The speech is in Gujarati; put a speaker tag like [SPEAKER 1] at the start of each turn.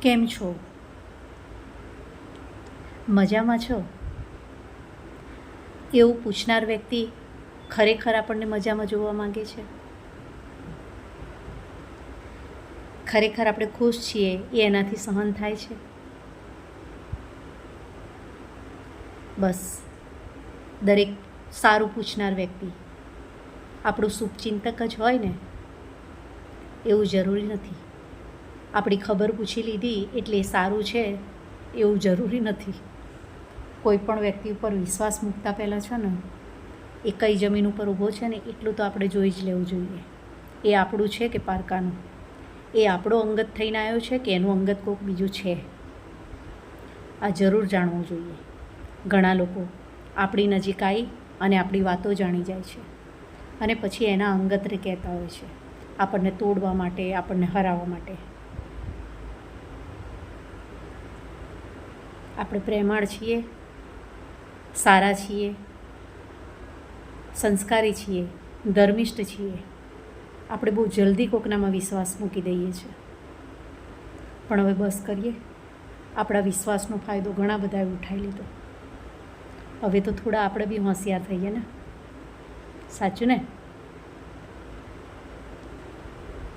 [SPEAKER 1] કેમ છો? મજામાં છો? એવું પૂછનાર વ્યક્તિ ખરેખર આપણને મજામાં જોવા માંગે છે? ખરેખર આપણે ખુશ છીએ એ એનાથી સહન થાય છે? બસ દરેક સારું પૂછનાર વ્યક્તિ આપણું શુભચિંતક જ હોય ને, એવું જરૂરી નથી. આપણી ખબર પૂછી લીધી એટલે એ સારું છે એવું જરૂરી નથી. કોઈ પણ વ્યક્તિ ઉપર વિશ્વાસ મૂકતા પહેલાં છે ને, એ કઈ જમીન ઉપર ઊભો છે ને એટલું તો આપણે જોઈ જ લેવું જોઈએ. એ આપણું છે કે પારકાનું? એ આપણો અંગત થઈને આવ્યો છે કે એનું અંગત કોઈક બીજું છે? આ જરૂર જાણવું જોઈએ. ઘણા લોકો આપણી નજીક આવી અને આપણી વાતો જાણી જાય છે અને પછી એના અંગતને કહેતા હોય છે, આપણને તોડવા માટે, આપણને હરાવવા માટે. આપણે પ્રેમાળ છીએ, સારા છીએ, સંસ્કારી છીએ, ધર્મિષ્ઠ છીએ. આપણે બહુ જલ્દી કોકનામાં વિશ્વાસ મૂકી દઈએ છીએ. પણ હવે બસ કરીએ. આપણા વિશ્વાસનો ફાયદો ઘણા બધાએ ઉઠાવી લીધો. હવે તો થોડા આપણે બી હોશિયાર થઈએ ને. સાચું ને?